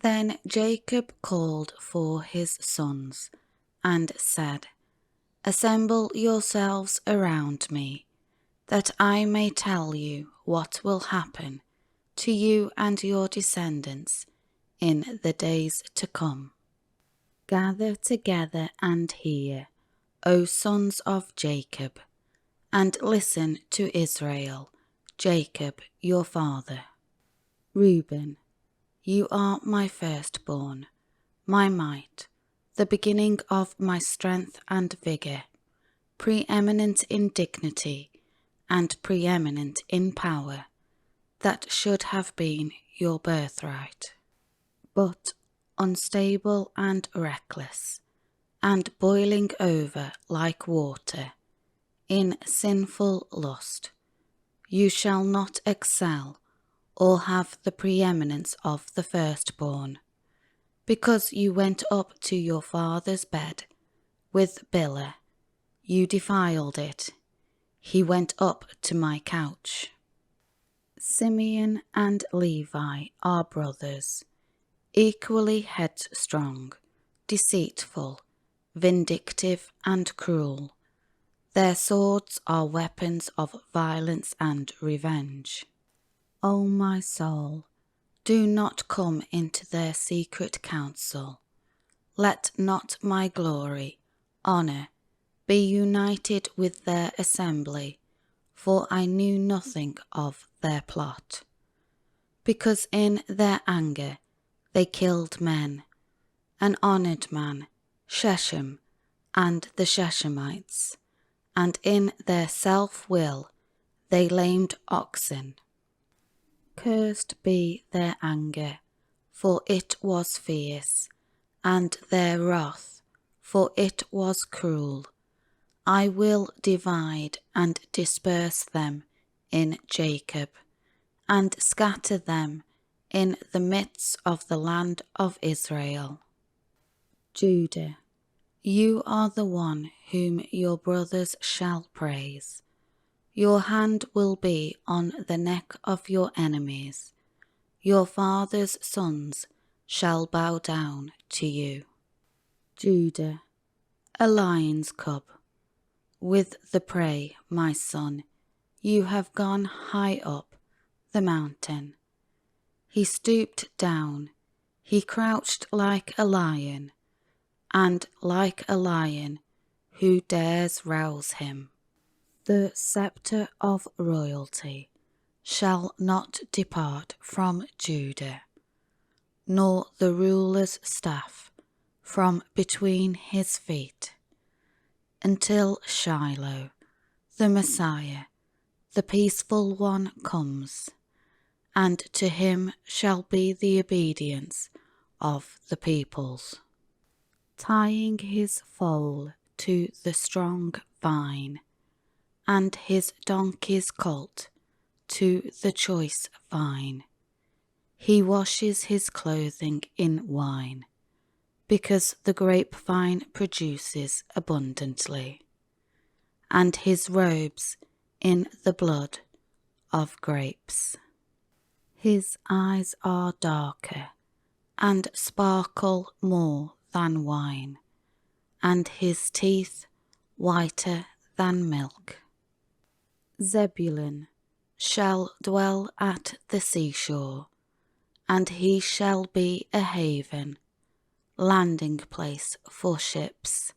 Then Jacob called for his sons and said, "Assemble yourselves around me, that I may tell you what will happen to you and your descendants in the days to come. Gather together and hear, O sons of Jacob, and listen to Israel, Jacob your father. Reuben, you are my firstborn, my might, the beginning of my strength and vigour, preeminent in dignity and preeminent in power, that should have been your birthright. But unstable and reckless, and boiling over like water, in sinful lust, you shall not excel or have the preeminence of the firstborn, because you went up to your father's bed with Bilhah, you defiled it. He went up to my couch. Simeon and Levi are brothers, equally headstrong, deceitful, vindictive and cruel. Their swords are weapons of violence and revenge. O my soul, do not come into their secret council. Let not my glory, honour, be united with their assembly, for I knew nothing of their plot. Because in their anger they killed men, an honoured man, Shechem, and the Shechemites, and in their self-will they lamed oxen. Cursed be their anger, for it was fierce, and their wrath, for it was cruel. I will divide and disperse them in Jacob, and scatter them in the midst of the land of Israel. Judah, you are the one whom your brothers shall praise. Your hand will be on the neck of your enemies. Your father's sons shall bow down to you. Judah, a lion's cub. With the prey, my son, you have gone high up the mountain. He stooped down, he crouched like a lion, and like a lion, who dares rouse him? The sceptre of royalty shall not depart from Judah, nor the ruler's staff from between his feet, until Shiloh, the Messiah, the peaceful one, comes, and to him shall be the obedience of the peoples. Tying his foal to the strong vine, and his donkey's colt to the choice vine. He washes his clothing in wine, because the grapevine produces abundantly, and his robes in the blood of grapes. His eyes are darker, and sparkle more than wine, and his teeth whiter than milk. Zebulun shall dwell at the seashore, and he shall be a haven, landing place for ships,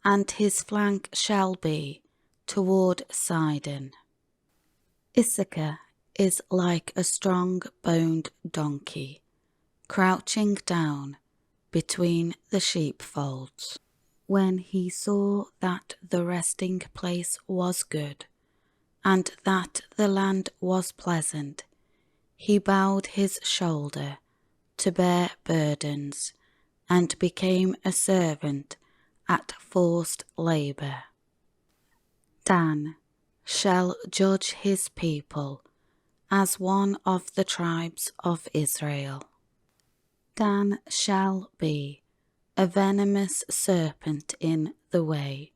and his flank shall be toward Sidon. Issachar is like a strong-boned donkey, crouching down between the sheepfolds. When he saw that the resting place was good, and that the land was pleasant, he bowed his shoulder to bear burdens, and became a servant at forced labour. Dan shall judge his people as one of the tribes of Israel. Dan shall be a venomous serpent in the way,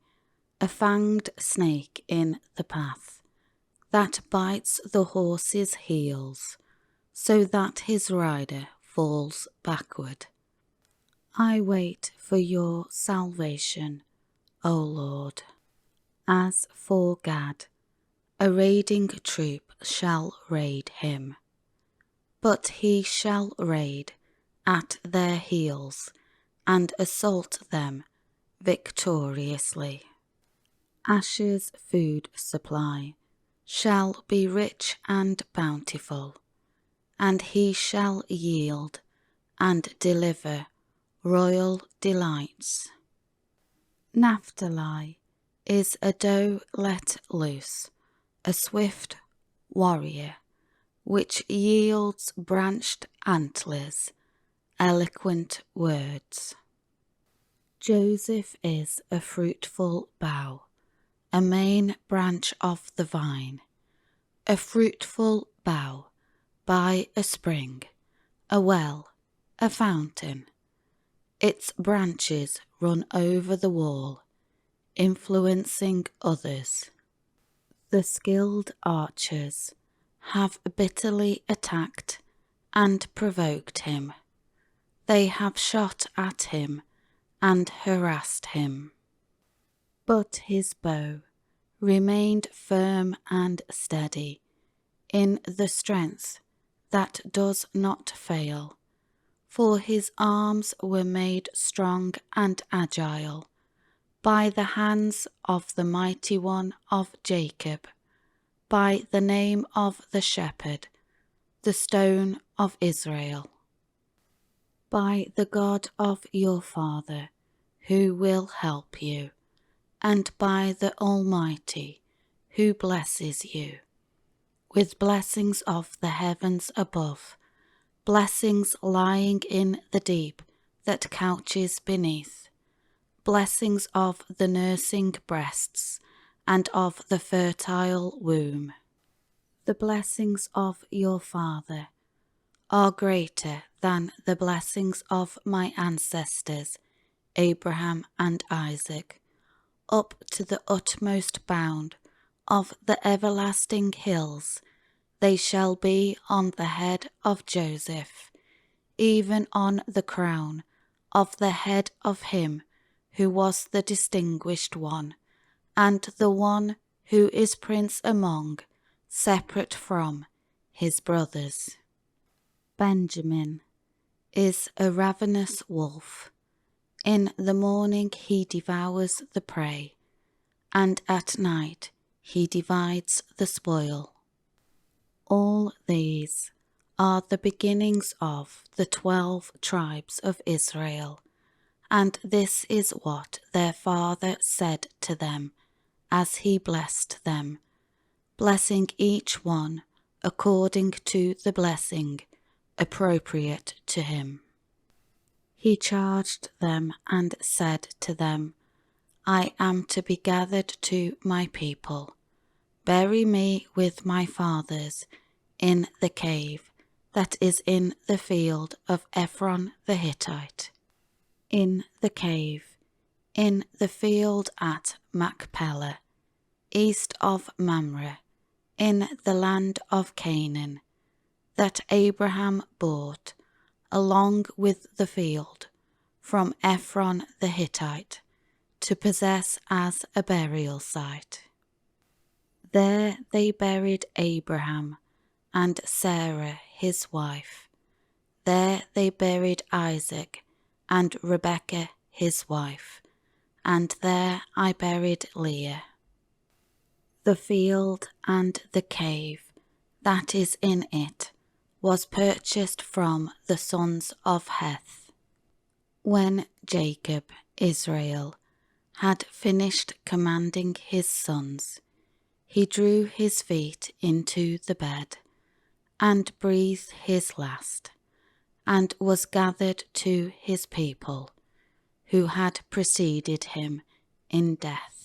a fanged snake in the path, that bites the horse's heels, so that his rider falls backward. I wait for your salvation, O Lord. As for Gad, a raiding troop shall raid him, but he shall raid at their heels and assault them victoriously. Asher's food supply shall be rich and bountiful, and he shall yield and deliver royal delights. Naphtali is a doe let loose, a swift warrior, which yields branched antlers, eloquent words. Joseph is a fruitful bough, a main branch of the vine, a fruitful bough by a spring, a well, a fountain. Its branches run over the wall, influencing others. The skilled archers have bitterly attacked and provoked him. They have shot at him and harassed him. But his bow remained firm and steady in the strength that does not fail, for his arms were made strong and agile by the hands of the mighty one of Jacob, by the name of the shepherd, the stone of Israel. By the God of your father, who will help you, and by the Almighty, who blesses you, with blessings of the heavens above, blessings lying in the deep that couches beneath, blessings of the nursing breasts and of the fertile womb. The blessings of your father are greater than the blessings of my ancestors, Abraham and Isaac, up to the utmost bound of the everlasting hills. They shall be on the head of Joseph, even on the crown of the head of him who was the distinguished one, and the one who is prince among, separate from, his brothers. Benjamin is a ravenous wolf. In the morning he devours the prey, and at night he divides the spoil. All these are the beginnings of the 12 tribes of Israel, and this is what their father said to them as he blessed them, blessing each one according to the blessing appropriate to him. He charged them and said to them, I am to be gathered to my people. Bury me with my fathers in the cave that is in the field of Ephron the Hittite, in the cave, in the field at Machpelah, east of Mamre, in the land of Canaan, that Abraham bought, along with the field, from Ephron the Hittite, to possess as a burial site. There they buried Abraham and Sarah his wife. There they buried Isaac and Rebekah his wife, and there I buried Leah. The field and the cave that is in it was purchased from the sons of Heth. When Jacob, Israel, had finished commanding his sons, he drew his feet into the bed, and breathed his last, and was gathered to his people, who had preceded him in death.